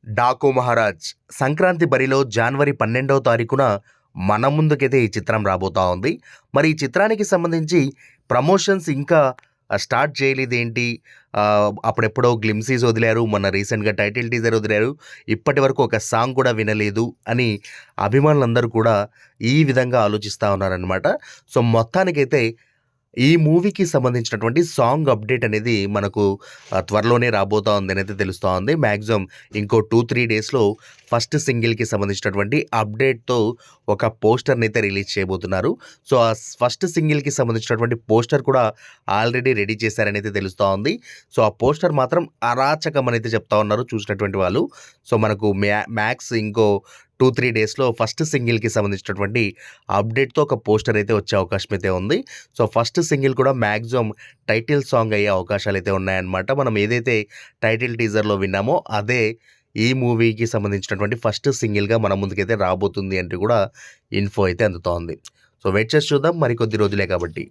డాకు మహారాజ్ సంక్రాంతి బరిలో జనవరి 12వ తారీఖున మన ముందుకైతే ఈ చిత్రం రాబోతా ఉంది. మరి ఈ చిత్రానికి సంబంధించి ప్రమోషన్స్ ఇంకా స్టార్ట్ చేయలేదేంటి? అప్పుడెప్పుడో గ్లిమ్సీస్ వదిలారు. మొన్న రీసెంట్‌గా టైటిల్ టీజర్ వదిలారు. ఇప్పటివరకు ఒక సాంగ్ కూడా వినలేదు అని అభిమానులందరూ కూడా ఈ విధంగా ఆలోచిస్తా ఉన్నారనమాట. సో, మొత్తానికైతే ఈ మూవీకి సంబంధించినటువంటి సాంగ్ అప్డేట్ అనేది మనకు త్వరలోనే రాబోతా ఉందనైతే తెలుస్తా ఉంది. మాక్సిమం ఇంకో 2, 3 డేస్‌లో ఫస్ట్ సింగిల్‌కి సంబంధించినటువంటి అప్డేట్‌తో ఒక పోస్టర్‌నైతే రిలీజ్ చేయబోతున్నారు. సో, ఆ ఫస్ట్ సింగిల్‌కి సంబంధించినటువంటి పోస్టర్ కూడా ఆల్రెడీ రెడీ చేశారనైతే తెలుస్తా ఉంది. సో, ఆ పోస్టర్ మాత్రం అరాచకం అనైతే చెప్తా ఉన్నారు చూసినటువంటి వాళ్ళు. సో, మనకు మ్యాక్స్ ఇంకో 2, 3 డేస్‌లో ఫస్ట్ సింగిల్‌కి సంబంధించినటువంటి అప్డేట్‌తో ఒక పోస్టర్ అయితే వచ్చే అవకాశం అయితే ఉంది. సో, ఫస్ట్ సింగిల్ కూడా మాక్సిమం టైటిల్ సాంగ్ అయ్యే అవకాశాలైతే ఉన్నాయన్నమాట. మనం ఏదైతే టైటిల్ టీజర్‌లో విన్నామో అదే ఈ మూవీకి సంబంధించినటువంటి ఫస్ట్ సింగిల్‌గా మన ముందుకైతే రాబోతుంది అంటూ కూడా ఇన్ఫో అయితే అందుతోంది. సో, వెయిట్ చేసి చూద్దాం, మరికొద్ది రోజులే కాబట్టి.